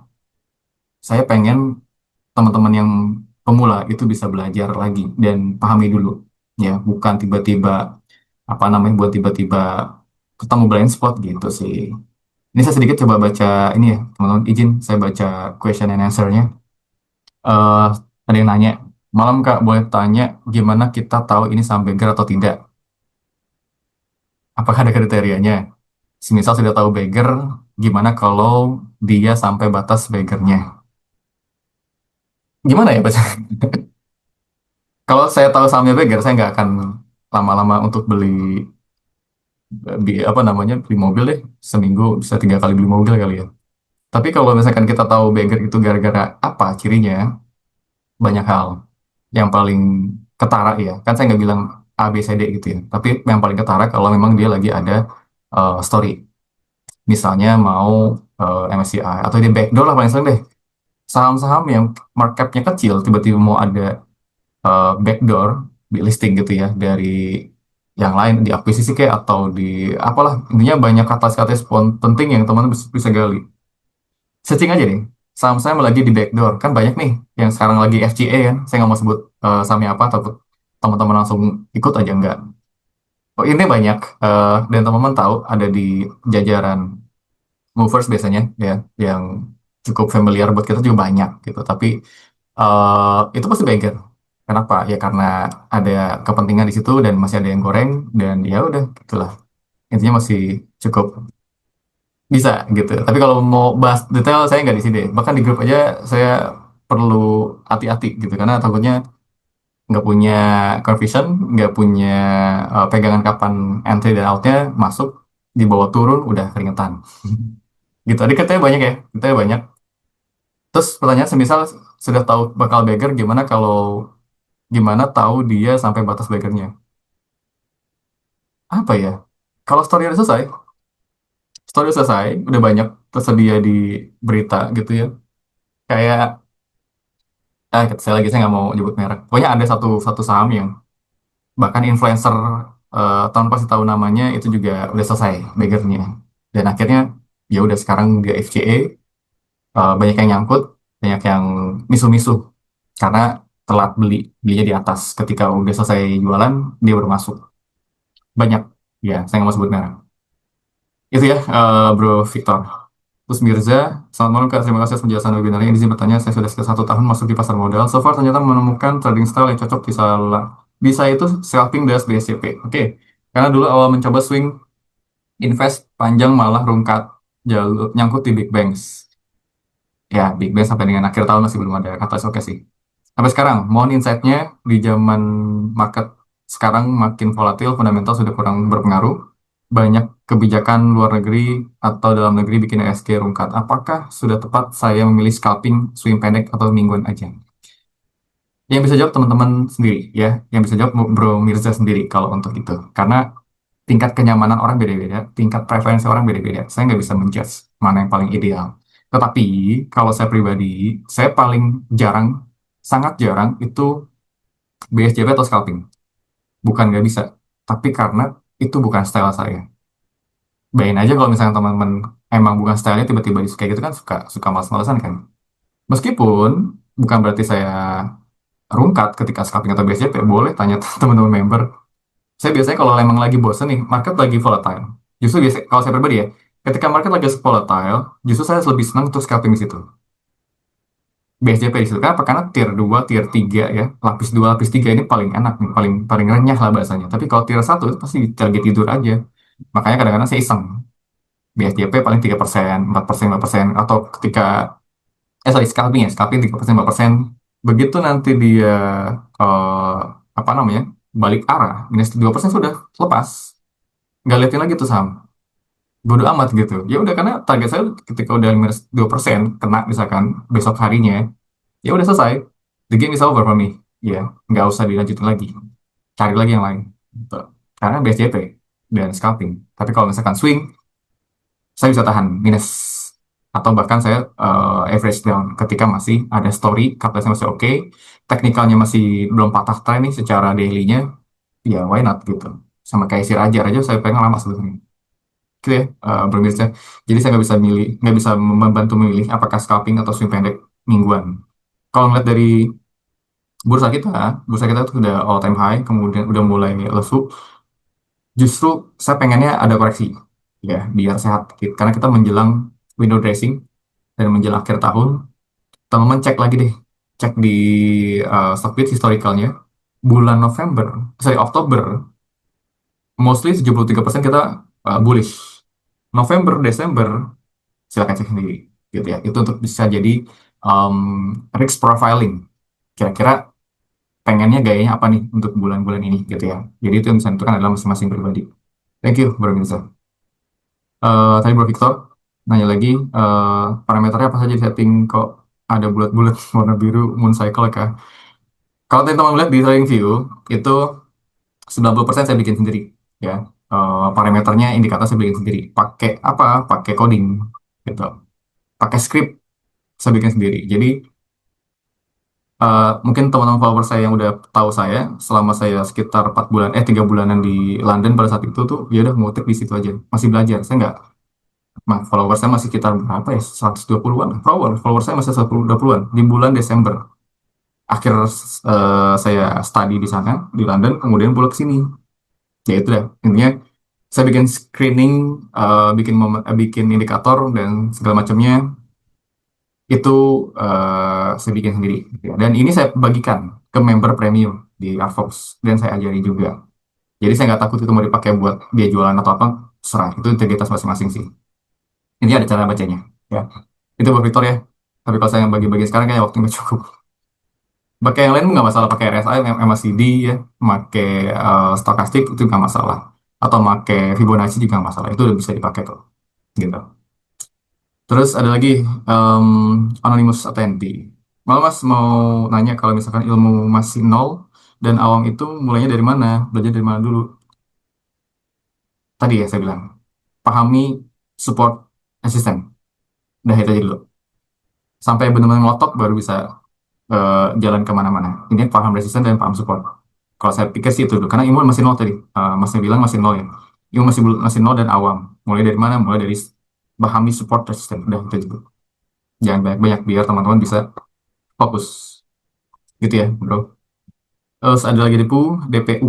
saya pengen teman-teman yang pemula itu bisa belajar lagi dan pahami dulu ya, bukan tiba-tiba apa namanya buat tiba-tiba ketemu blind spot gitu sih. Ini saya sedikit coba baca ini ya, teman-teman izin saya baca question and answer-nya. eh ada yang nanya, malam Kak boleh tanya gimana kita tahu ini saham beggar atau tidak? Apakah ada kriterianya? Semisal sudah tahu beggar, gimana kalau dia sampai batas beggarnya? Gimana ya Pak? Kalau saya tahu sahamnya beggar, saya nggak akan lama-lama untuk beli apa namanya beli mobil deh. Seminggu bisa 3 kali beli mobil kali ya. Tapi kalau misalkan kita tahu beggar itu gara-gara apa cirinya, banyak hal. Yang paling ketara ya, kan saya nggak bilang A, B, C, D gitu ya. Tapi yang paling ketara kalau memang dia lagi ada story. Misalnya mau MSCI atau dia backdoor lah paling sering deh. Saham-saham yang market capnya kecil, tiba-tiba mau ada backdoor di listing gitu ya dari yang lain diakuisisi kayak atau di apalah, intinya banyak kata-kata penting yang teman-teman bisa gali. Searching aja nih, saham saya lagi di backdoor kan banyak nih yang sekarang lagi FCA kan, saya nggak mau sebut sahamnya apa takut teman-teman langsung ikut aja enggak. Oh, ini banyak dan teman-teman tahu ada di jajaran movers biasanya ya, yang cukup familiar buat kita juga banyak gitu, tapi itu pasti bagger. Kenapa? Ya karena ada kepentingan di situ dan masih ada yang goreng dan ya udah gitulah. Intinya masih cukup bisa gitu. Tapi kalau mau bahas detail saya nggak di sini. Bahkan di grup aja saya perlu hati-hati gitu karena takutnya nggak punya conviction, nggak punya pegangan kapan entry dan outnya masuk, di bawah turun udah keringetan. Gitu. Tadi katanya banyak ya, katanya banyak. Terus pertanyaan semisal sudah tahu bakal beggar, gimana tahu dia sampai batas beggarnya? Apa ya? Kalau story udah selesai, udah banyak tersedia di berita gitu ya. Kayak, saya nggak mau nyebut merek. Pokoknya ada satu satu saham yang bahkan influencer tanpa pasti tahu namanya itu juga udah selesai beggarnya. Dan akhirnya ya udah sekarang dia FCA, banyak yang nyangkut, banyak yang misu-misu karena telat belinya di atas. Ketika udah selesai jualan, dia baru masuk. Banyak, ya saya nggak mau sebut merek. Itu ya, Bro Victor. Terus Mirza, selamat malam Kak, terima kasih atas penjelasan webinarnya. Ini izin bertanya, saya sudah sekitar 1 tahun masuk di pasar modal. So far ternyata menemukan trading style yang cocok di salah. Bisa itu scalping das BSCP. Oke. Karena dulu awal mencoba swing invest panjang malah rungkat jalur nyangkut di big banks. Ya, big bang sampai dengan akhir tahun masih belum ada kata oke sih. Sampai sekarang, mohon insight-nya di zaman market sekarang makin volatil, fundamental sudah kurang berpengaruh. Banyak kebijakan luar negeri atau dalam negeri bikin ESG rungkat. Apakah sudah tepat saya memilih scalping, swing pendek, atau mingguan aja? Yang bisa jawab teman-teman sendiri, ya. Yang bisa jawab Bro Mirza sendiri kalau untuk itu. Karena tingkat kenyamanan orang beda-beda, tingkat preferensi orang beda-beda. Saya nggak bisa menjudge mana yang paling ideal. Tetapi kalau saya pribadi, saya paling jarang, sangat jarang itu BSJP atau scalping. Bukan nggak bisa, tapi karena itu bukan style saya. Bayangin aja kalau misalnya teman-teman emang bukan stylenya tiba-tiba disukai gitu kan suka suka males-malesan kan. Meskipun bukan berarti saya rungkat ketika scalping atau BSJP, boleh tanya teman-teman member. Saya biasanya kalau emang lagi bosen nih, market lagi volatile. Justru biasa, kalau saya pribadi ya, ketika market lagi volatile, justru saya lebih senang untuk scalping di situ. BSJP di situ. Kenapa? Karena tier 2, tier 3 ya, lapis 2, lapis 3 ini paling enak, nih, paling paling renyah lah bahasanya. Tapi kalau tier 1 itu pasti lagi tidur aja. Makanya kadang-kadang saya iseng. BSJP paling 3%, 4%, 5%, atau ketika, sorry, scalping ya, scalping 3%, 5%. Begitu nanti dia, eh, apa namanya, balik arah, minus 2% sudah lepas. Nggak liatin lagi tuh saham. Bodo amat gitu. Ya udah karena target saya ketika udah minus 2% kena misalkan besok harinya, ya udah selesai. The game is over for me. Ya, nggak usah dilanjutin lagi. Cari lagi yang lain. Gitu. Karena BSJP dan scalping. Tapi kalau misalkan swing, saya bisa tahan minus atau bahkan saya average down ketika masih ada story, kapasitasnya masih oke, teknikalnya masih belum patah tren nih secara daily-nya, ya why not gitu. Sama kayak si Raja, Raja saya pengen lama sebetulnya. Gitu ya, pemirsa. Jadi saya nggak bisa milih, nggak bisa membantu memilih apakah scalping atau swing pendek mingguan. Kalau ngeliat dari bursa kita itu udah all time high, kemudian udah mulai lesu. Justru saya pengennya ada koreksi, ya, biar sehat. Karena kita menjelang window dressing dan menjelang akhir tahun, teman-teman cek lagi deh, cek di Stockbit historicalnya, bulan November, sorry Oktober, mostly 73% kita bullish. November, Desember silakan cek sendiri gitu ya itu untuk bisa jadi um, risk profiling kira-kira pengennya gayanya apa nih untuk bulan-bulan ini gitu ya jadi itu yang bisa tentukan adalah masing-masing pribadi. Thank you Bro Mirza. Tadi Bro Victor nanya lagi parameternya apa saja di setting kok ada bulat-bulat warna biru moon cycle kah. Kalau teman-teman lihat di TradingView itu 90% saya bikin sendiri ya. Parameternya indikator saya bikin sendiri pakai apa pakai coding gitu pakai script saya bikin sendiri jadi mungkin teman-teman follower saya yang udah tahu saya selama saya sekitar 4 bulan 3 bulanan di London pada saat itu tuh ya udah ngutip di situ aja masih belajar saya nggak follower saya masih sekitar berapa ya 120-an follower saya masih 120-an di bulan Desember akhir saya study di sana di London kemudian pulang ke sini ya itu deh intinya saya bikin screening bikin indikator dan segala macamnya itu saya bikin sendiri gitu ya. Dan ini saya bagikan ke member premium di Arfox dan saya ajari juga. Jadi saya nggak takut itu mau dipakai buat dia jualan atau apa, serah itu integritas masing-masing sih. Ini ada cara bacanya, ya. Itu buat Victor ya. Tapi kalau saya bagi-bagi sekarang kayaknya waktu nggak cukup. Pakai yang lain nggak masalah, pakai RSI, MACD ya, pakai stokastik itu nggak masalah. Atau pakai Fibonacci juga nggak masalah. Itu udah bisa dipakai tuh, gitu. Terus ada lagi em, Anonymous Attendee. Malah Mas mau nanya kalau misalkan ilmu masih nol dan awam itu mulainya dari mana? Belajar dari mana dulu? Tadi ya saya bilang, pahami support assistant. Udah itu aja dulu. Sampai benar-benar ngotot baru bisa jalan kemana-mana. Ini paham resisten dan paham support. Kalau saya pikir sih itu dulu. Karena ilmu masih nol tadi. Masnya bilang masih nol ya. Ilmu masih nol dan awam. Mulai dari mana? Mulai dari pahami support resisten. Udah itu aja dulu. Jangan banyak-banyak biar teman-teman bisa fokus. Gitu ya, bro. Terus ada lagi DPU.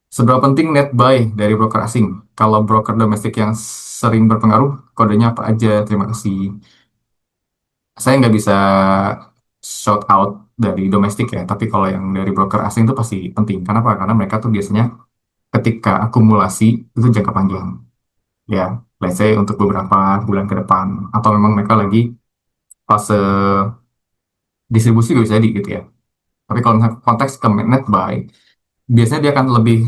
Seberapa penting net buy dari broker asing? Kalau broker domestik yang sering berpengaruh, kodenya apa aja? Terima kasih. Saya nggak bisa shout out dari domestik ya, tapi kalau yang dari broker asing itu pasti penting. Kenapa? Karena mereka tuh biasanya ketika akumulasi itu jangka panjang ya, let's say untuk beberapa bulan ke depan, atau memang mereka lagi fase distribusi juga bisa jadi gitu ya. Tapi kalau misalnya konteks ke net buy, biasanya dia akan lebih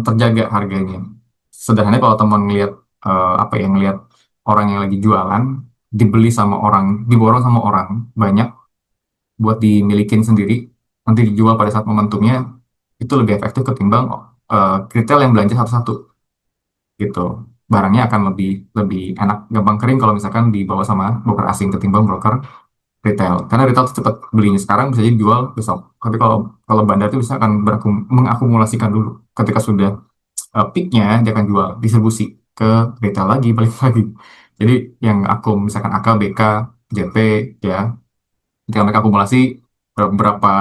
terjaga harganya. Sederhananya kalau teman ngelihat apa ya, ngelihat orang yang lagi jualan dibeli sama orang, diborong sama orang banyak buat dimilikin sendiri, nanti dijual pada saat momentumnya, itu lebih efektif ketimbang retail yang belanja satu-satu gitu. Barangnya akan lebih lebih enak, gampang kering kalau misalkan dibawa sama broker asing ketimbang broker retail. Karena retail itu cepat belinya sekarang bisa jadi jual besok. Tapi kalau kalau bandar itu bisa akan mengakumulasikan dulu. Ketika sudah peaknya dia akan jual distribusi ke retail lagi, balik lagi. Jadi yang akum misalkan AK, BK, JP ya, ketika mereka akumulasi berapa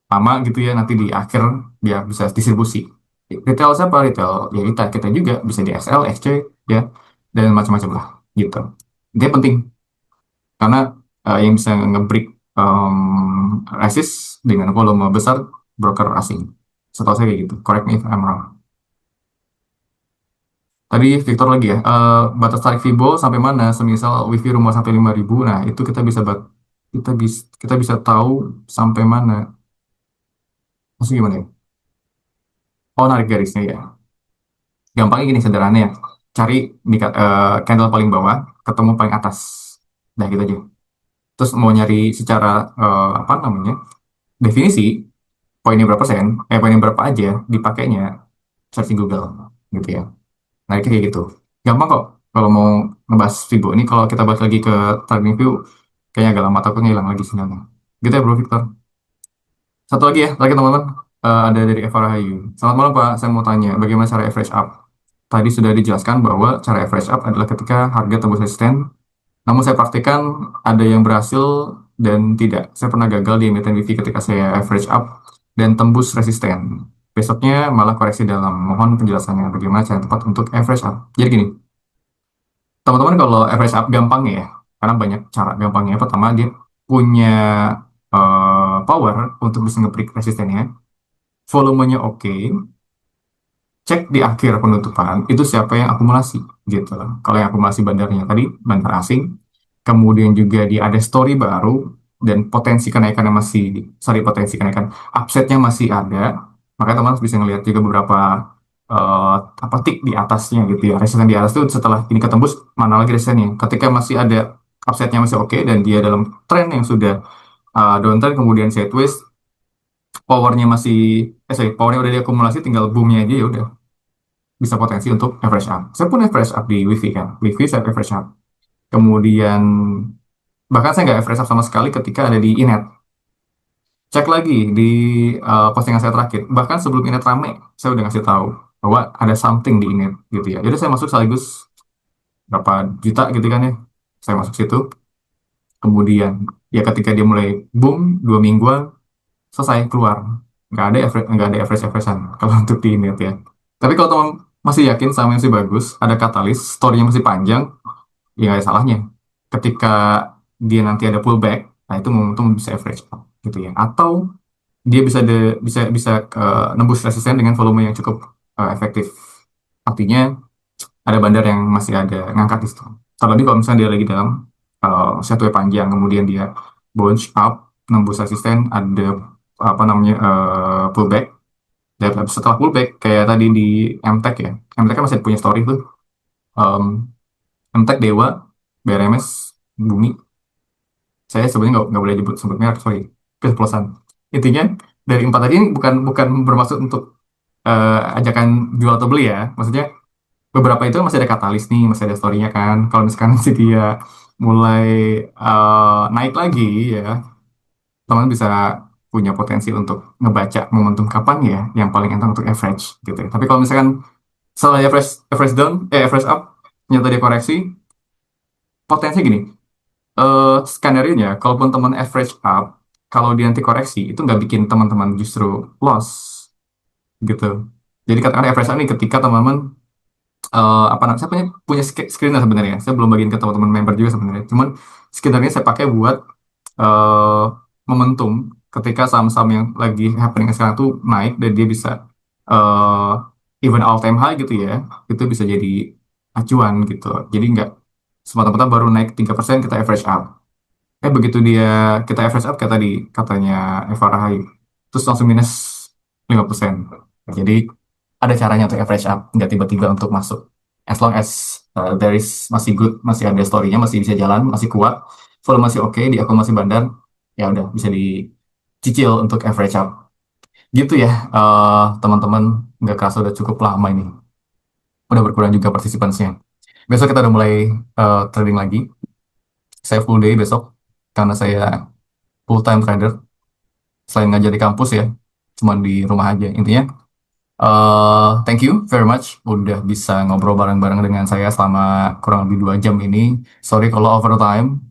lama gitu ya, nanti di akhir dia bisa distribusi. Retail siapa? Retail ya kita juga bisa di XL, XC ya, dan macam-macam lah gitu. Dia penting karena yang bisa nge-break resist dengan volume besar broker asing. Setahu saya kayak gitu. Correct me if I'm wrong. Tadi Victor lagi ya, batas tarik Fibo sampai mana? Semisal wifi rumah sampai 5.000, nah itu kita bisa tahu sampai mana. Maksudnya gimana ya? Oh, narik garisnya ya. Gampangnya gini sederhana ya. Cari di candle paling bawah, ketemu paling atas. Nah gitu aja. Terus mau nyari secara apa namanya? Definisi poinnya berapa persen, poinnya berapa aja dipakainya searching Google gitu ya. Nah itu kayak gitu. Gampang kok kalau mau ngebahas Fibo ini, kalau kita bahas lagi ke trading view kayaknya agak lama, takutnya hilang lagi sinyalnya. Gitu ya Bro Victor. Satu lagi ya, lagi teman-teman. Ada dari Eva Rahayu. Selamat malam Pak, saya mau tanya bagaimana cara average up? Tadi sudah dijelaskan bahwa cara average up adalah ketika harga tembus resisten. Namun saya praktikkan ada yang berhasil dan tidak. Saya pernah gagal di emiten WiFi ketika saya average up dan tembus resisten. Besoknya malah koreksi dalam. Mohon penjelasannya bagaimana cara tepat untuk average up. Jadi gini, teman-teman kalau average up gampangnya ya, karena banyak cara gampangnya. Pertama, dia punya power untuk bisa nge-break resistennya. Volumenya oke, cek di akhir penutupan itu siapa yang akumulasi gitu loh. Kalau yang akumulasi bandarnya tadi bandar asing, kemudian juga dia ada story baru dan potensi kenaikannya masih, sorry, potensi kenaikan upsetnya masih ada, makanya teman harus bisa ngelihat juga beberapa eh, apa tick di atasnya gitu ya. Resisten di atas itu setelah ini ketembus mana lagi resistennya. Ketika masih ada upsetnya masih oke dan dia dalam tren yang sudah downtrend kemudian sideways, powernya masih powernya udah diakumulasi, tinggal boomnya aja ya udah bisa potensi untuk average up. Saya pun average up di Wifi kan. Wifi saya average up. Kemudian bahkan saya nggak average up sama sekali ketika ada di Inet. Cek lagi di postingan saya terakhir. Bahkan sebelum Inet rame, saya udah ngasih tahu bahwa ada something di Inet gitu ya. Jadi saya masuk sekaligus berapa juta gitu kan ya. Saya masuk situ. Kemudian ya ketika dia mulai boom 2 mingguan selesai keluar. Nggak ada average-averagean kalau untuk di Inet ya. Tapi kalau teman masih yakin sama yang masih bagus, ada katalis, story-nya masih panjang, ya nggak ada salahnya. Ketika dia nanti ada pullback, nah itu momentum bisa average up gitu ya. Atau dia bisa nembus resisten dengan volume yang cukup efektif. Artinya ada bandar yang masih ada ngangkat di situ. Terlebih kalau misalnya dia lagi dalam satu panjang, kemudian dia bounce up, nembus resisten, ada apa namanya pullback. Dan setelah pullback kayak tadi di MTech ya, MTech kan masih punya story tuh. Um, MTech Dewa, BRMS, Bumi. Saya sebenarnya nggak boleh nyebut sebut merek, sorry, keceplosan. Intinya dari empat tadi ini bukan bukan bermaksud untuk ajakan jual atau beli ya. Maksudnya beberapa itu masih ada katalis nih, masih ada story-nya kan. Kalau misalkan si dia mulai naik lagi ya, teman bisa punya potensi untuk ngebaca momentum kapan ya yang paling enteng untuk average gitu ya. Tapi kalau misalkan setelah average down, average up, ternyata dia koreksi, potensi gini, skenario-nya, kalaupun teman average up, kalau dia nanti koreksi, itu nggak bikin teman-teman justru loss, gitu. Jadi katakan average up nih ketika teman-teman, apa namanya, saya punya screener sebenarnya. Saya belum bagiin ke teman-teman member juga sebenarnya. Cuman screenernya saya pakai buat momentum ketika saham-saham yang lagi happening sekarang tuh naik dan dia bisa eh even all time high gitu ya, itu bisa jadi acuan gitu. Jadi nggak semata-mata baru naik 3% kita average up. Begitu dia kita average up kayak tadi katanya Eva Rahai, terus langsung minus 5%. Jadi ada caranya untuk average up, nggak tiba-tiba untuk masuk. As long as there is masih good, masih ada story-nya, masih bisa jalan, masih kuat, volume masih oke, di akun masih bandar, ya udah bisa dicicil untuk average up. Gitu ya, teman-teman, nggak kerasa udah cukup lama ini. Udah berkurang juga partisipannya. Besok kita udah mulai trading lagi. Saya full day besok karena saya full time trader. Selain ngajar di kampus ya, cuman di rumah aja. Intinya, thank you very much udah bisa ngobrol bareng-bareng dengan saya selama kurang lebih 2 jam ini. Sorry kalau overtime,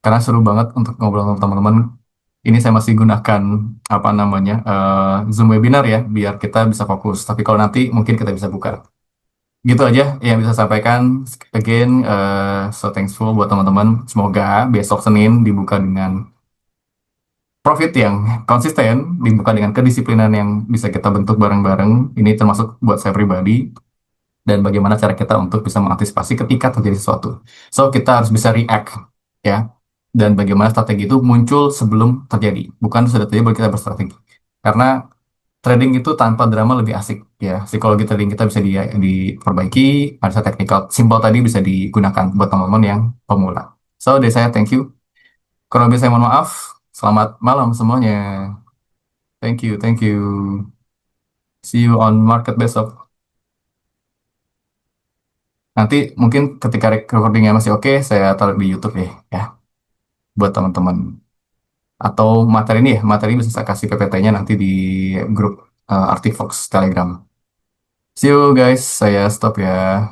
karena seru banget untuk ngobrol sama teman-teman. Ini saya masih gunakan apa namanya Zoom webinar ya, biar kita bisa fokus. Tapi kalau nanti mungkin kita bisa buka. Gitu aja yang bisa saya sampaikan. Again, so thankful buat teman-teman. Semoga besok Senin dibuka dengan profit yang konsisten, dibuka dengan kedisiplinan yang bisa kita bentuk bareng-bareng. Ini termasuk buat saya pribadi dan bagaimana cara kita untuk bisa mengantisipasi ketika terjadi sesuatu. So kita harus bisa react ya. Dan bagaimana strategi itu muncul sebelum terjadi, bukan sudah terjadi baru kita berstrategi. Karena trading itu tanpa drama lebih asik ya. Psikologi trading kita bisa diperbaiki, ada teknikal simpel tadi bisa digunakan buat teman-teman yang pemula. So dari saya thank you. Kurang lebih saya mohon maaf. Selamat malam semuanya. Thank you, thank you. See you on market besok. Nanti mungkin ketika recordingnya masih oke, saya taruh di YouTube ya, buat teman-teman. Atau materi ini ya, materi bisa saya kasih PPT-nya nanti di grup Artifox Telegram. See you guys, saya stop ya.